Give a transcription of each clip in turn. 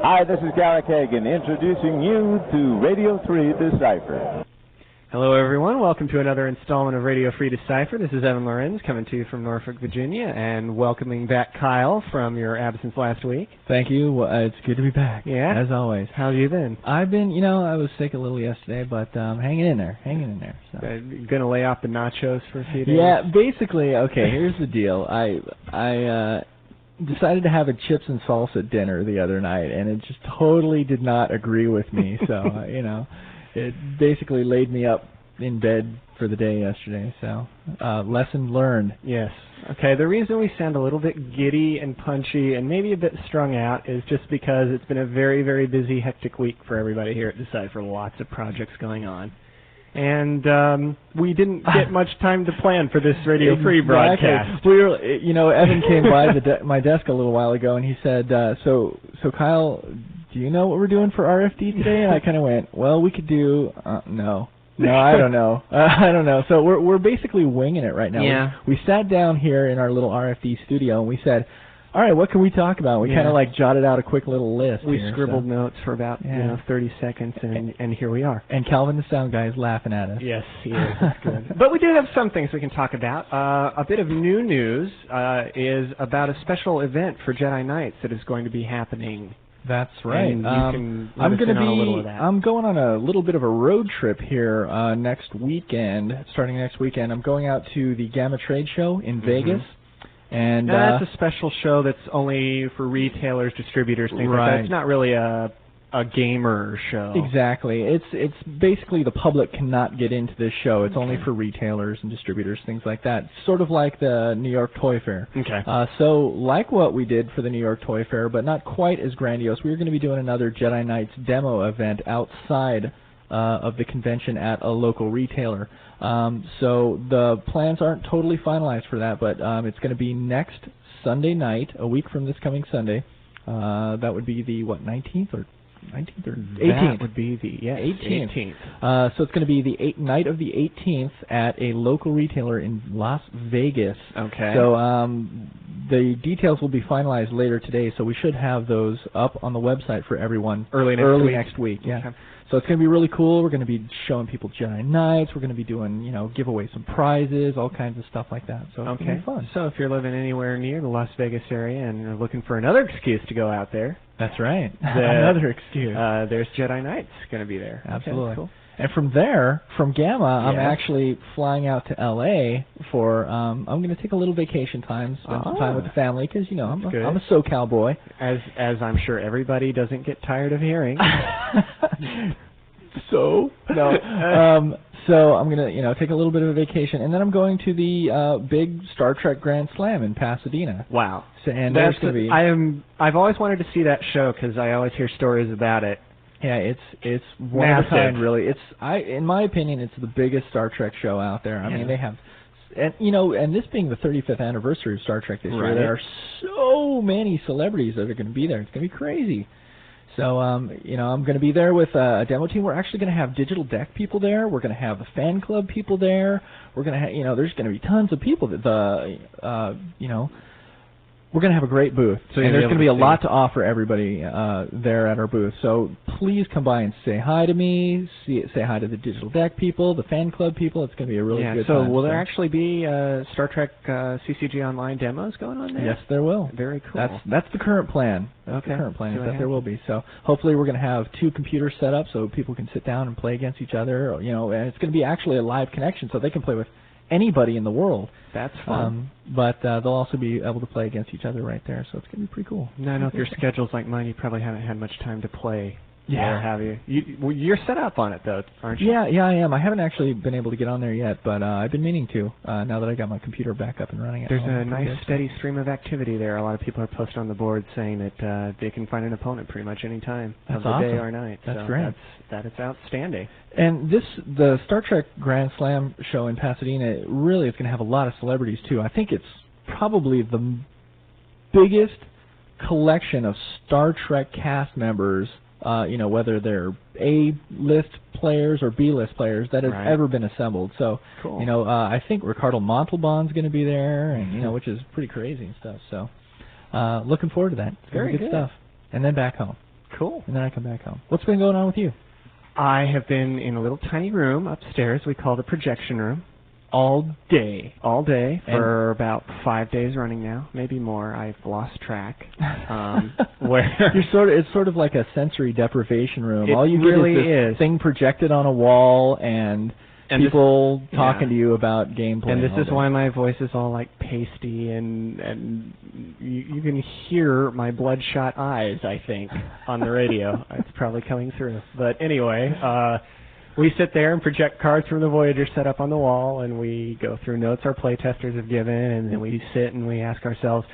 Hi, this is Garrick Hagan introducing you to Radio 3 Decipher. Hello, everyone. Welcome to another installment of Radio Free Decipher. This is Evan Lorenz coming to you from Norfolk, Virginia, and welcoming back Kyle from your absence last week. Thank you. Well, it's good to be back. Yeah? As always. How have you been? I've been, I was sick a little yesterday, but hanging in there. So. Going to lay off the nachos for a few days? Yeah, basically, okay, here's the deal. I decided to have a chips and salsa dinner the other night, and it just totally did not agree with me, so, it basically laid me up in bed for the day yesterday, so lesson learned. Yes. Okay, the reason we sound a little bit giddy and punchy and maybe a bit strung out is just because it's been a very, very busy, hectic week for everybody here at Decipher. Lots of projects going on. And we didn't get much time to plan for this Radio Free broadcast. We were, Evan came by my desk a little while ago, and he said, so Kyle, do you know what we're doing for RFD today? And I kind of went, well, we could do, no, I don't know. I don't know. So we're basically winging it right now. Yeah. We sat down here in our little RFD studio, and we said, all right, what can we talk about? We kind of jotted out a quick little list. We scribbled notes for about 30 seconds, and here we are. And Calvin, the sound guy, is laughing at us. Yes, he is. That's good. But we do have some things we can talk about. A bit of new news is about a special event for Jedi Knights that is going to be happening. That's right. And I'm going on a little bit of a road trip here next weekend. Starting next weekend, I'm going out to the Gamma Trade Show in Vegas. And that's a special show that's only for retailers, distributors, things like that. It's not really a gamer show. Exactly. It's basically the public cannot get into this show. It's only for retailers and distributors, things like that. Sort of like the New York Toy Fair. Okay. So like what we did for the New York Toy Fair, but not quite as grandiose, we're going to be doing another Jedi Knights demo event outside of the convention at a local retailer. So the plans aren't totally finalized for that, but it's going to be next Sunday night, a week from this coming Sunday. That would be the, 19th or 18th? That would be the 18th. So it's going to be the night of the 18th at a local retailer in Las Vegas. Okay. So the details will be finalized later today, so we should have those up on the website for everyone early next week. Yeah. Okay. So it's going to be really cool. We're going to be showing people Jedi Knights. We're going to be doing, give away some prizes, all kinds of stuff like that. So it's going to be fun. So if you're living anywhere near the Las Vegas area and are looking for another excuse to go out there. That's right. Another excuse. There's Jedi Knights going to be there. Absolutely. Okay, cool. And from there, from Gamma, I'm actually flying out to L.A. for, I'm going to take a little vacation time, spend some time with the family, because, I'm a SoCal boy. As I'm sure everybody doesn't get tired of hearing. So I'm going to, take a little bit of a vacation, and then I'm going to the big Star Trek Grand Slam in Pasadena. Wow. So, and there's going to be... I've always wanted to see that show, because I always hear stories about it. Yeah, it's one of a kind, really. In my opinion, it's the biggest Star Trek show out there. I mean, they have, and this being the 35th anniversary of Star Trek this year, there are so many celebrities that are going to be there. It's going to be crazy. So, I'm going to be there with a demo team. We're actually going to have digital deck people there. We're going to have the fan club people there. We're going to have, there's going to be tons of people we're going to have a great booth, and there's going to be a lot to offer everybody there at our booth. So please come by and say hi to me, say hi to the digital deck people, the fan club people. It's going to be a really good time. So will there actually be Star Trek CCG Online demos going on there? Yes, there will. Very cool. That's the current plan. The current plan is that there will be. So hopefully we're going to have 2 computers set up so people can sit down and play against each other. And it's going to be actually a live connection so they can play with anybody in the world. That's fun. But they'll also be able to play against each other right there, so it's going to be pretty cool. Now, I know if your schedule's like mine, you probably haven't had much time to play. Yeah. Or have you? You're set up on it, though, aren't you? Yeah, I am. I haven't actually been able to get on there yet, but I've been meaning to, now that I got my computer back up and running. There's a nice, steady stream of activity there. A lot of people are posting on the board saying that they can find an opponent pretty much any time of the day or night. That's great. That is outstanding. And the Star Trek Grand Slam show in Pasadena really is going to have a lot of celebrities, too. I think it's probably the biggest collection of Star Trek cast members, whether they're A-list players or B-list players, that has ever been assembled. So, cool. I think Ricardo Montalban's going to be there, and which is pretty crazy and stuff. So, looking forward to that. It's Very good stuff. And then back home. Cool. And then I come back home. What's been going on with you? I have been in a little tiny room upstairs we call the projection room all day for about 5 days running now, maybe more. I've lost track. Where it's sort of like a sensory deprivation room. All you really get is this thing projected on a wall and people talking to you about gameplay. And this is why my voice is all like pasty and you can hear my bloodshot eyes, I think, on the radio. It's probably coming through. But anyway, we sit there and project cards from the Voyager set up on the wall, and we go through notes our playtesters have given, and then we sit and we ask ourselves,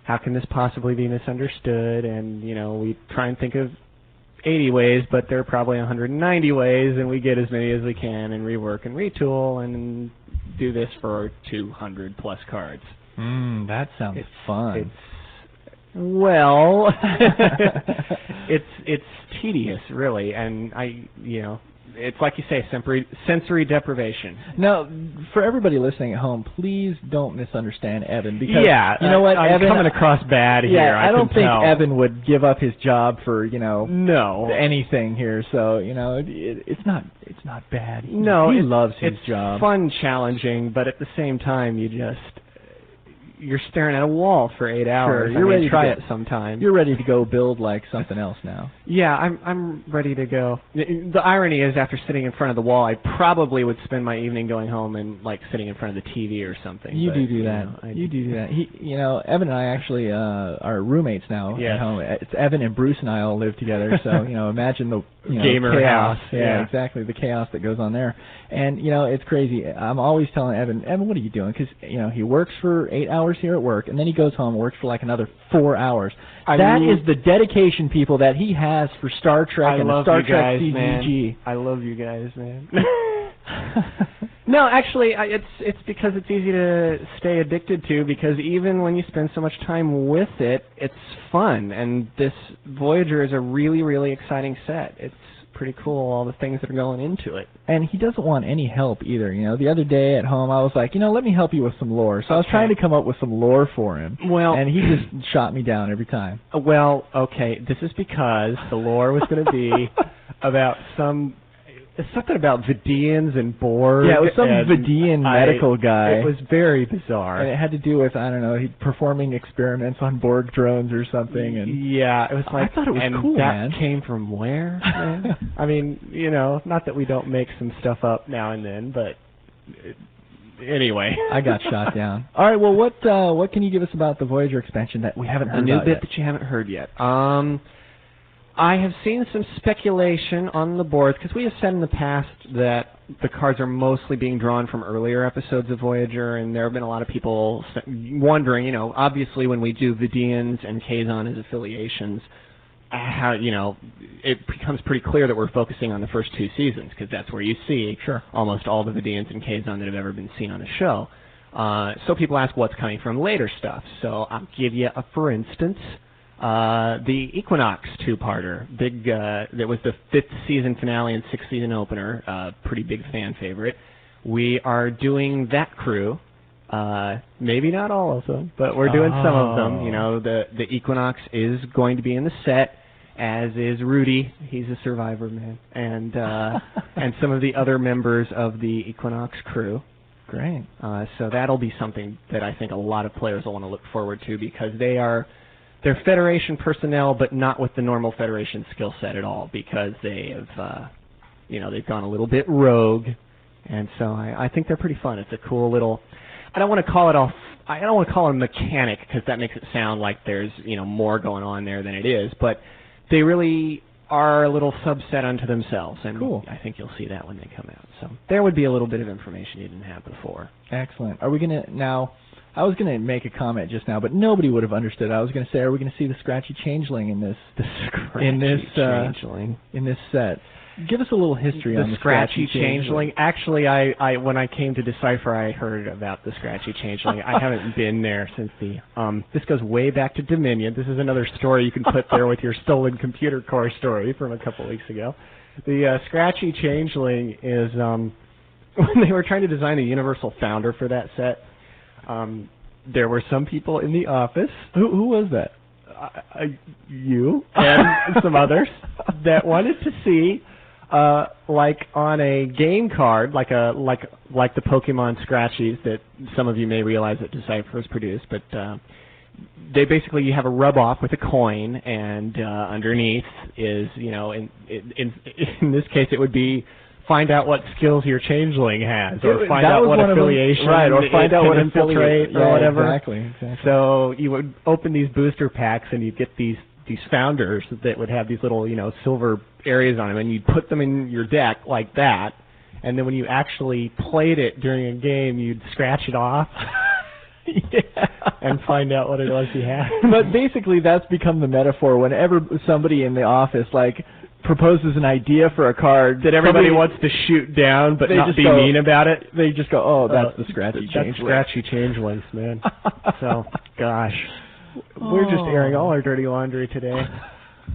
how can this possibly be misunderstood? And, we try and think of 80 ways, but there are probably 190 ways, and we get as many as we can and rework and retool and do this for 200 plus cards. That sounds fun. It's tedious, really, and it's like you say, sensory deprivation. Now, for everybody listening at home, please don't misunderstand Evan, because you know what, I'm Evan, coming across bad here. I don't think Evan would give up his job for anything here. So it's not bad. He loves his job. It's fun, challenging, but at the same time, you're staring at a wall for 8 hours. Sure, you're ready to try it sometime. You're ready to go build like something else now. Yeah, I'm ready to go. The irony is, after sitting in front of the wall, I probably would spend my evening going home and like sitting in front of the TV or something. You do that. You do that. Evan and I actually are roommates now at home. It's Evan and Bruce and I all live together. So imagine the gamer chaos. house. Yeah, exactly, the chaos that goes on there. And it's crazy. I'm always telling Evan, what are you doing? Because he works for 8 hours here at work, and then he goes home and works for like another 4 hours. That is the dedication, people, that he has for Star Trek and the Star Trek TCG. Man. I love you guys, man. No, actually, it's because it's easy to stay addicted to, because even when you spend so much time with it, it's fun. And this Voyager is a really, really exciting set. It's pretty cool, all the things that are going into it. And he doesn't want any help either. The other day at home, I was like, let me help you with some lore. So I was trying to come up with some lore for him. And he just shot me down every time. Well, okay, this is because the lore was going to be about something about Vidians and Borg. Yeah, it was some Vidian medical guy. It was very bizarre. And it had to do with, I don't know, performing experiments on Borg drones or something. And yeah, it was like, I thought it was cool, man. That came from where, man? I mean, not that we don't make some stuff up now and then, but anyway. I got shot down. All right, well, what can you give us about the Voyager expansion that we haven't heard about yet? A new bit that you haven't heard yet. I have seen some speculation on the boards, because we have said in the past that the cards are mostly being drawn from earlier episodes of Voyager, and there have been a lot of people wondering, obviously when we do Vidians and Kazon as affiliations, how, it becomes pretty clear that we're focusing on the first 2 seasons, because that's where you see almost all the Vidians and Kazon that have ever been seen on a show. So people ask what's coming from later stuff. So I'll give you for instance, the Equinox 2-parter, that was the 5th season finale and 6th season opener, pretty big fan favorite. We are doing that crew, maybe not all of them, but we're doing some of them. The Equinox is going to be in the set, as is Rudy. He's a survivor, man, and some of the other members of the Equinox crew. Great. So that'll be something that I think a lot of players will want to look forward to, because they're Federation personnel, but not with the normal Federation skill set at all, because they have, they've gone a little bit rogue, and so I think they're pretty fun. It's a cool little. I don't want to call it a mechanic, because that makes it sound like there's more going on there than it is, but they really are a little subset unto themselves, and cool. I think you'll see that when they come out. So there would be a little bit of information you didn't have before. Excellent. Are we gonna now? I was going to make a comment just now, but nobody would have understood. I was going to say, are we going to see the Scratchy Changeling in this? Changeling in this set. Give us a little history on the Scratchy Changeling. Actually, I when I came to Decipher, I heard about the Scratchy Changeling. I haven't been there since the. This goes way back to Dominion. This is another story you can put there with your stolen computer core story from a couple weeks ago. The Scratchy Changeling is when they were trying to design the Universal Founder for that set. There were some people in the office. Who was that? You. And some others that wanted to see, like on a game card, like the Pokemon Scratchies that some of you may realize that Decipher has produced, but they basically, you have a rub off with a coin, and underneath is, in this case it would be find out what skills your changeling has, or find out what affiliation, right, or find out what infiltrate, or whatever. Exactly. So you would open these booster packs, and you'd get these founders that would have these little, silver areas on them, and you'd put them in your deck like that, and then when you actually played it during a game, you'd scratch it off. And find out what it was you had. But basically, that's become the metaphor. Whenever somebody in the office proposes an idea for a card that everybody wants to shoot down, but not be mean about it, they just go, "Oh, that's the scratchy changeling." That's scratchy changelings, man. So, gosh, we're just airing all our dirty laundry today.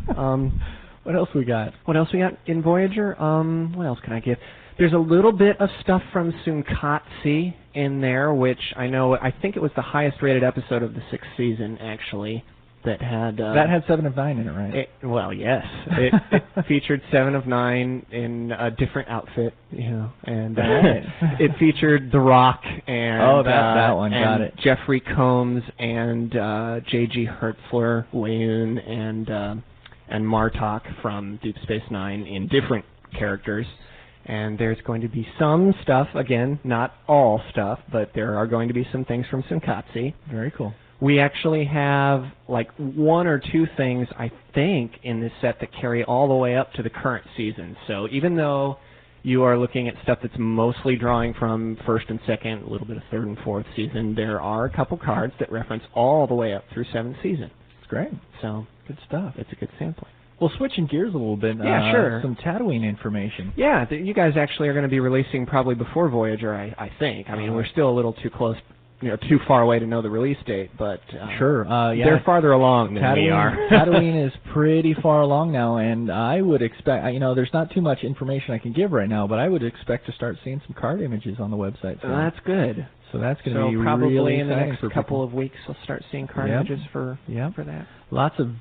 What else we got? What else we got in Voyager? What else can I give? There's a little bit of stuff from Sunkatsi in there, which I think it was the highest rated episode of the 6th season, actually, that had 7 of 9 in it, right? Well, yes. It featured 7 of 9 in a different outfit, and it featured The Rock and that one, got it. Jeffrey Combs and J.G. Hertzler, Wayun, and Martok from Deep Space Nine in different characters. And there's going to be some stuff, again, not all stuff, but there are going to be some things from Sunkatsi. Very cool. We actually have like 1 or 2 things, I think, in this set that carry all the way up to the current season. So even though you are looking at stuff that's mostly drawing from 1st and 2nd, a little bit of 3rd and 4th season, there are a couple cards that reference all the way up through 7th season. It's great. So good stuff. It's a good sampling. Well, switching gears a little bit. Yeah, sure. Some Tatooine information. Yeah, you guys actually are going to be releasing probably before Voyager, I think. I mean, we're still a little too close, too far away to know the release date, but sure, yeah. They're farther along than we are. Tatooine is pretty far along now, and I would expect, there's not too much information I can give right now, but I would expect to start seeing some card images on the website. That's good. So that's going to be probably really in the exciting next couple of weeks we'll start seeing card images for that. Lots of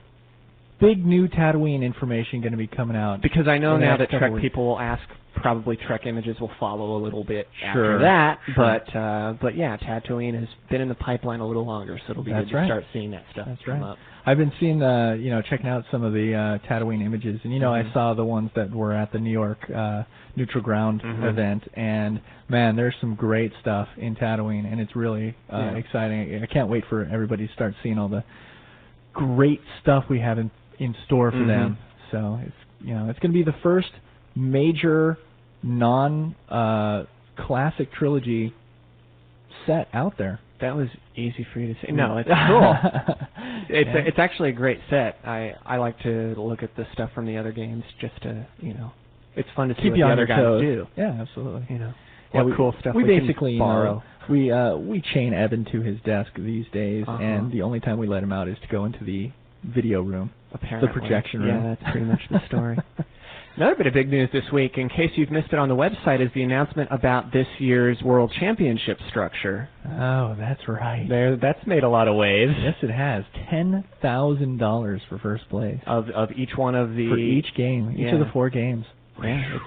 big new Tatooine information going to be coming out. Because I know now that Trek people will ask, probably Trek images will follow a little bit after that. Sure. But yeah, Tatooine has been in the pipeline a little longer, so it'll be good to start seeing that stuff come up. I've been seeing checking out some of the Tatooine images, and I saw the ones that were at the New York Neutral Ground event, and man, there's some great stuff in Tatooine, and it's really exciting. I can't wait for everybody to start seeing all the great stuff we have in store for them. So it's it's going to be the first major non-classic trilogy set out there. That was easy for you to say. No, it's cool. It's actually a great set. I like to look at the stuff from the other games just to it's fun to see keep what the other guys do. Yeah, absolutely. What cool stuff we basically can borrow. We chain Evan to his desk these days, and the only time we let him out is to go into the video room, apparently. The projection room. Yeah, that's pretty much the story. Another bit of big news this week, in case you've missed it on the website, is the announcement about this year's World Championship structure. Oh, that's right. That's made a lot of waves. Yes, it has. $10,000 for first place. Of each one of the... For each game, each of the 4 games. Yeah,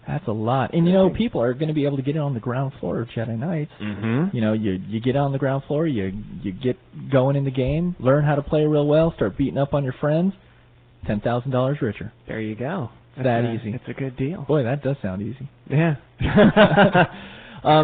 that's a lot. And people are going to be able to get on the ground floor of Jedi Knights. You get on the ground floor, you get going in the game, learn how to play real well, start beating up on your friends, $10,000 richer. There you go. That easy. It's a good deal. Boy, that does sound easy. Yeah.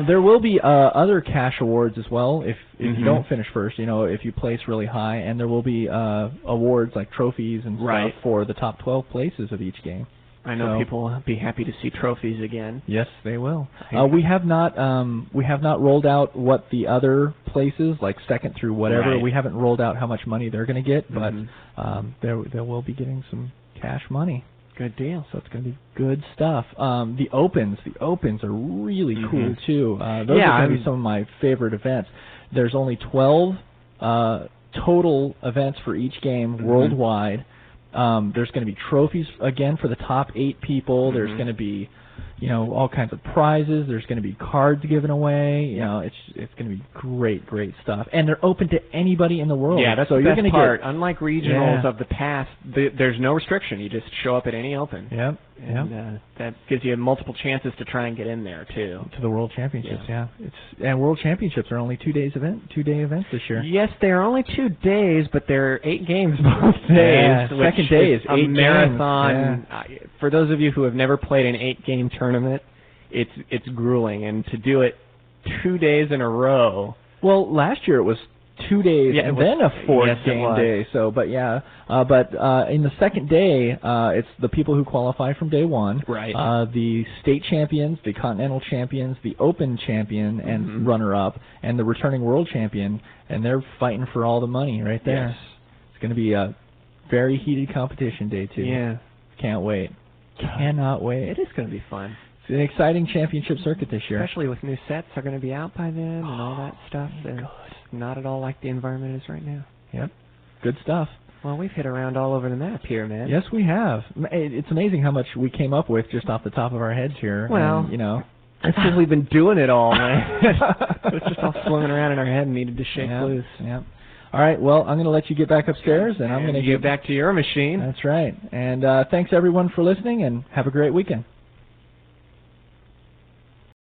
There will be other cash awards as well if you don't finish first, if you place really high, and there will be awards like trophies and stuff for the top 12 places of each game. I know people will be happy to see trophies again. Yes, they will. We have not rolled out what the other places, like second through whatever. We haven't rolled out how much money they're going to get, but they will be getting some cash money. Good deal. So it's going to be good stuff. The opens are really cool too. Those are going to be some of my favorite events. There's only 12 total events for each game worldwide. There's going to be trophies again for the top 8 people. There's going to be all kinds of prizes. There's going to be cards given away. It's going to be great stuff. And they're open to anybody in the world. Yeah, that's so the you're best gonna part. Get, Unlike regionals of the past, there's no restriction. You just show up at any open. Yep. And that gives you multiple chances to try and get in there too. To the World Championships, and World Championships are only 2-day events this year. Yes, they're only 2 days, but they're 8 games both days. Yeah, second day is 8 marathon. Games. For those of you who have never played an 8-game tournament, it's grueling, and to do it 2 days in a row. Well, last year it was 2 days and then a 4th game day. So, but in the second day, it's the people who qualify from day one. Right. The state champions, the continental champions, the open champion and runner-up, and the returning world champion, and they're fighting for all the money right there. Yes. It's going to be a very heated competition day two. Yeah. Can't wait. Cannot wait. It is going to be fun. It's an exciting championship circuit this year. Especially with new sets are going to be out by then and all that stuff. It's not at all like the environment is right now. Yep. Good stuff. Well, we've hit around all over the map here, man. Yes, we have. It's amazing how much we came up with just off the top of our heads here. Well, and, it's because we've been doing it all, man. It's just all swimming around in our head and needed to shake loose. Yep. All right, well, I'm going to let you get back upstairs, and I'm going to get back to your machine. That's right. And thanks, everyone, for listening, and have a great weekend.